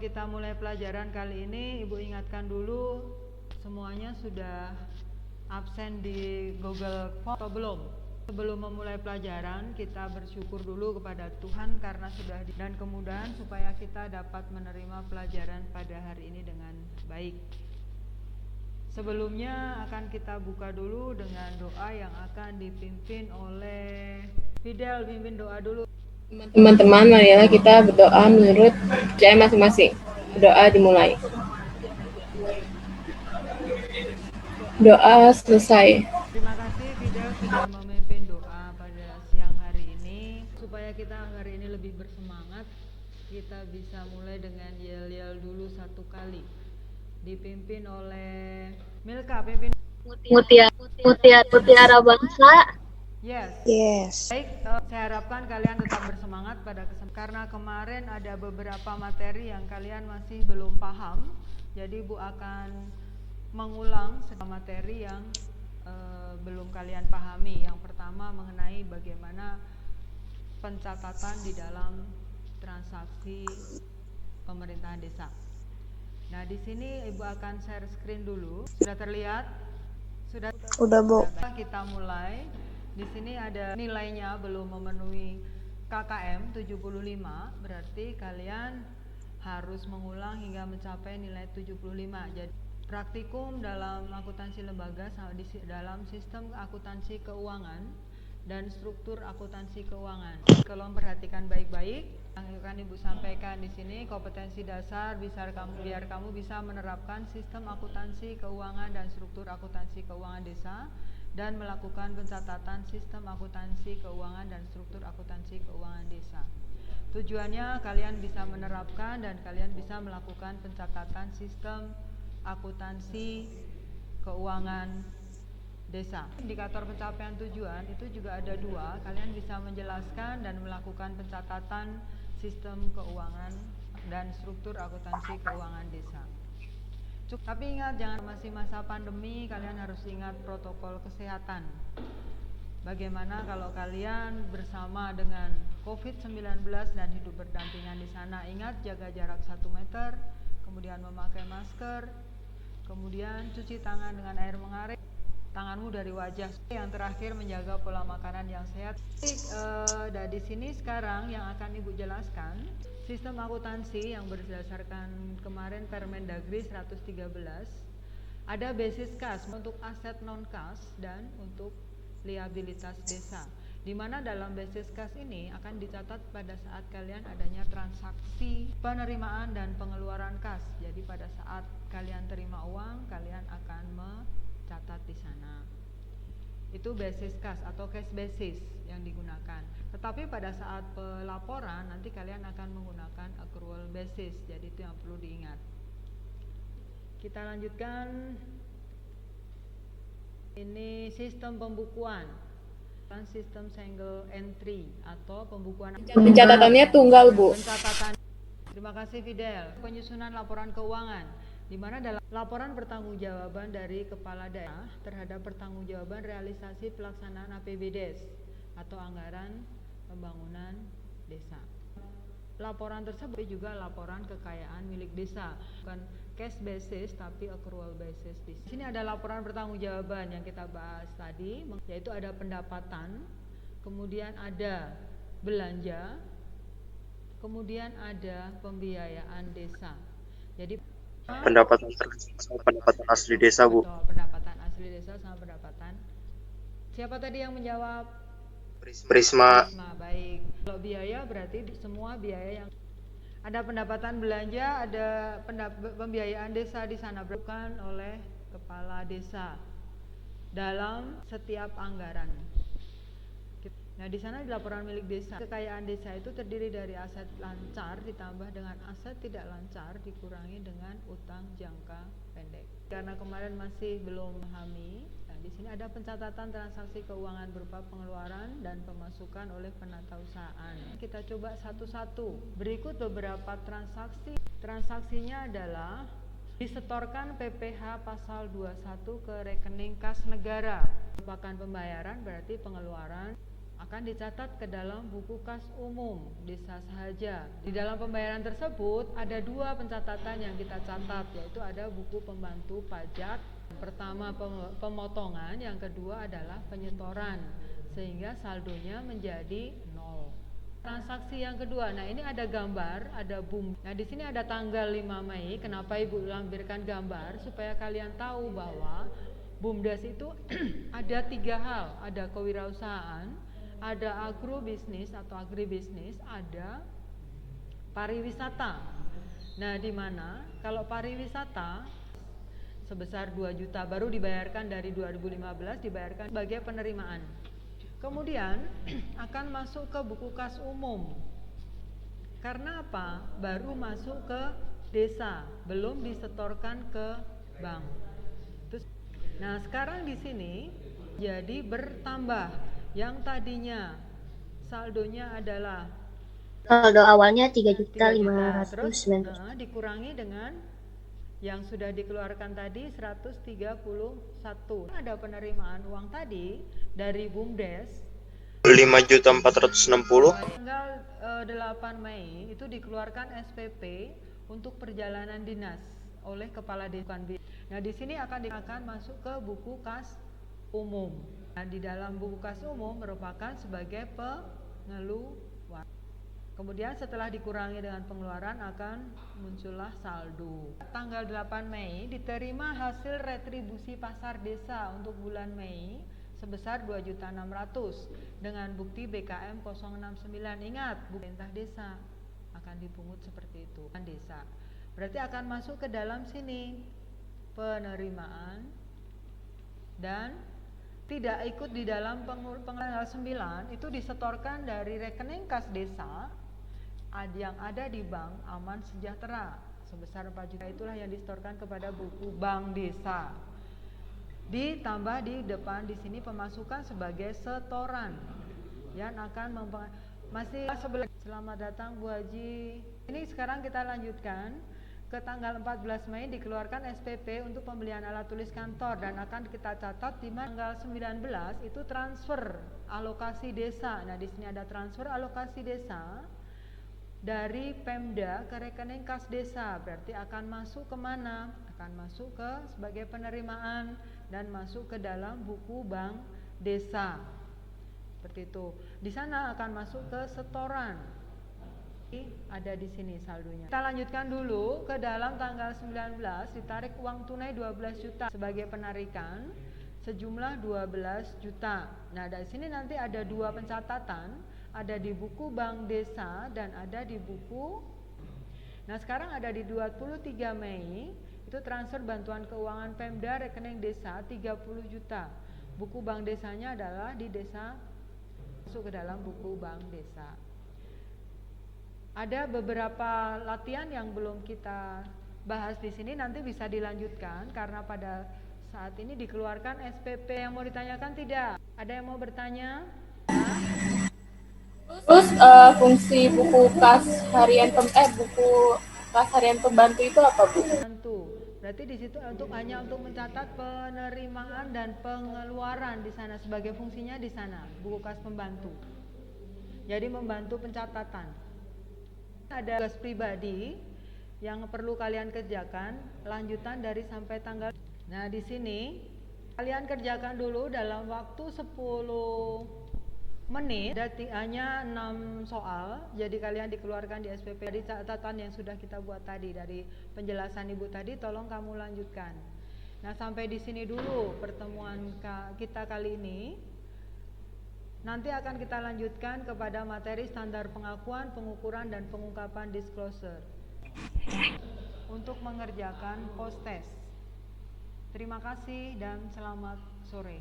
kita mulai pelajaran kali ini, Ibu ingatkan dulu semuanya sudah absen di Google Form atau belum? Sebelum memulai pelajaran, kita bersyukur dulu kepada Tuhan karena sudah dan kemudahan supaya kita dapat menerima pelajaran pada hari ini dengan baik. Sebelumnya akan kita buka dulu dengan doa yang akan dipimpin oleh Fidel. Pimpin doa dulu. Teman-teman, marilah kita berdoa menurut percaya masing-masing. Doa dimulai. Doa selesai. Terima kasih Fidel sudah memimpin doa pada siang hari ini. Supaya kita hari ini lebih bersemangat, kita bisa mulai dengan yel-yel dulu satu kali. Dipimpin oleh Milka, pimpin. Mutiara Bangsa. Yes. Baik, saya harapkan kalian tetap bersemangat pada karena kemarin ada beberapa materi yang kalian masih belum paham. Jadi Bu akan mengulang materi yang belum kalian pahami. Yang pertama mengenai bagaimana pencatatan di dalam transaksi pemerintahan desa. Nah, di sini Ibu akan share screen dulu. Sudah terlihat? Sudah, Bu. Kita mulai. Di sini ada nilainya belum memenuhi KKM 75, berarti kalian harus mengulang hingga mencapai nilai 75. Jadi praktikum dalam akuntansi lembaga dalam sistem akuntansi keuangan dan struktur akuntansi keuangan. Kalau memperhatikan baik-baik, yang akan Ibu sampaikan di sini kompetensi dasar biar kamu bisa menerapkan sistem akuntansi keuangan dan struktur akuntansi keuangan desa dan melakukan pencatatan sistem akuntansi keuangan dan struktur akuntansi keuangan desa. Tujuannya kalian bisa menerapkan dan kalian bisa melakukan pencatatan sistem akuntansi keuangan desa. Indikator pencapaian tujuan itu juga ada dua. Kalian bisa menjelaskan dan melakukan pencatatan sistem keuangan dan struktur akuntansi keuangan desa. Tapi ingat, jangan masih masa pandemi, kalian harus ingat protokol kesehatan. Bagaimana kalau kalian bersama dengan COVID-19 dan hidup berdampingan di sana? Ingat, jaga jarak 1 meter, kemudian memakai masker, kemudian cuci tangan dengan air mengalir tanganmu dari wajah. Yang terakhir, menjaga pola makanan yang sehat. Dan di sini sekarang yang akan Ibu jelaskan sistem akuntansi yang berdasarkan kemarin Permendagri 113. Ada basis kas untuk aset non kas dan untuk liabilitas desa. Di mana dalam basis kas ini akan dicatat pada saat kalian adanya transaksi penerimaan dan pengeluaran kas. Jadi pada saat kalian terima uang, kalian akan mencatat di sana. Itu basis kas atau cash basis yang digunakan. Tetapi pada saat pelaporan nanti kalian akan menggunakan accrual basis. Jadi itu yang perlu diingat. Kita lanjutkan. Ini sistem pembukuan. Sistem single entry atau pembukuan. Pencatatannya tunggal, Bu. Pencatatan. Terima kasih Fidel. Penyusunan laporan keuangan, di mana dalam laporan pertanggungjawaban dari kepala daerah terhadap pertanggungjawaban realisasi pelaksanaan APBDes atau anggaran pembangunan desa. Laporan tersebut juga laporan kekayaan milik desa, bukan cash basis tapi accrual basis. Di sini ada laporan pertanggungjawaban yang kita bahas tadi, yaitu ada pendapatan, kemudian ada belanja, kemudian ada pembiayaan desa. Jadi pendapatan sama pendapatan asli desa, Bu. Betul, pendapatan asli desa sama pendapatan. Siapa tadi yang menjawab? Prisma. Baik. Kalau biaya berarti semua biaya yang ada pendapatan belanja, ada pembiayaan desa di sana bukan oleh kepala desa dalam setiap anggaran. Nah, di sana di laporan milik desa, kekayaan desa itu terdiri dari aset lancar ditambah dengan aset tidak lancar dikurangi dengan utang jangka pendek. Karena kemarin masih belum memahami, nah di sini ada pencatatan transaksi keuangan berupa pengeluaran dan pemasukan oleh penatausahaan. Kita coba satu-satu. Berikut beberapa transaksi. Transaksinya adalah disetorkan PPh pasal 21 ke rekening kas negara. Merupakan pembayaran berarti pengeluaran akan dicatat ke dalam buku kas umum desa sahaja. Di dalam pembayaran tersebut ada dua pencatatan yang kita catat, yaitu ada buku pembantu pajak. Pertama pemotongan, yang kedua adalah penyetoran, sehingga saldonya menjadi 0. Transaksi yang kedua, nah ini ada gambar, ada BUMDes. Nah di sini ada tanggal 5 Mei. Kenapa Ibu lampirkan gambar? Supaya kalian tahu bahwa BUMDes itu ada 3 hal, ada kewirausahaan, ada agrobisnis atau agribisnis, ada pariwisata. Nah, di mana kalau pariwisata sebesar 2 juta baru dibayarkan dari 2015, dibayarkan sebagai penerimaan. Kemudian akan masuk ke buku kas umum. Karena apa? Baru masuk ke desa, belum disetorkan ke bank. Nah, sekarang di sini jadi bertambah. Yang tadinya saldonya adalah saldo awalnya 3.500.000, terus 3.590. dikurangi dengan yang sudah dikeluarkan tadi 131. Ada penerimaan uang tadi dari BUMDes 5.460. tanggal 8 Mei itu dikeluarkan SPP untuk perjalanan dinas oleh kepala desa. Nah, di sini akan masuk ke buku kas umum. Nah, di dalam buku kas umum merupakan sebagai pengeluaran. Kemudian setelah dikurangi dengan pengeluaran akan muncullah saldo. Tanggal 8 Mei diterima hasil retribusi pasar desa untuk bulan Mei sebesar 2.600.000 dengan bukti BKM 069. Ingat, pemerintah desa akan dipungut seperti itu. Desa. Berarti akan masuk ke dalam sini penerimaan dan tidak ikut di dalam tanggal 9 itu disetorkan dari rekening kas desa yang ada di Bank Aman Sejahtera sebesar 4 juta. Itulah yang disetorkan kepada buku bank desa. Ditambah di depan di sini pemasukan sebagai setoran yang akan masih sebelah. Selamat datang Bu Haji. Ini sekarang kita lanjutkan ke tanggal 14 Mei dikeluarkan SPP untuk pembelian alat tulis kantor dan akan kita catat di tanggal 19 itu transfer alokasi desa. Nah, di sini ada transfer alokasi desa dari Pemda ke rekening kas desa. Berarti akan masuk ke mana? Akan masuk ke sebagai penerimaan dan masuk ke dalam buku bank desa. Seperti itu. Di sana akan masuk ke setoran. Ada di sini saldonya. Kita lanjutkan dulu ke dalam tanggal 19 ditarik uang tunai 12 juta sebagai penarikan sejumlah 12 juta. Nah, dari sini nanti ada dua pencatatan, ada di buku bank desa dan ada di buku. Nah, sekarang ada di 23 Mei itu transfer bantuan keuangan Pemda rekening desa 30 juta. Buku bank desanya adalah di desa, masuk ke dalam buku bank desa. Ada beberapa latihan yang belum kita bahas di sini, nanti bisa dilanjutkan karena pada saat ini dikeluarkan SPP. Yang mau ditanyakan tidak? Ada yang mau bertanya? Terus fungsi buku kas harian pembantu itu apa, Bu? Pembantu. Berarti di situ hanya untuk mencatat penerimaan dan pengeluaran di sana, sebagai fungsinya di sana buku kas pembantu. Jadi membantu pencatatan. Ada tugas pribadi yang perlu kalian kerjakan, lanjutan dari sampai tanggal. Nah, di sini kalian kerjakan dulu dalam waktu 10 menit. Hanya 6 soal. Jadi kalian dikeluarkan di SPP dari catatan yang sudah kita buat tadi, dari penjelasan Ibu tadi, tolong kamu lanjutkan. Nah, sampai di sini dulu pertemuan kita kali ini. Nanti akan kita lanjutkan kepada materi standar pengakuan, pengukuran, dan pengungkapan disclosure untuk mengerjakan post test. Terima kasih dan selamat sore.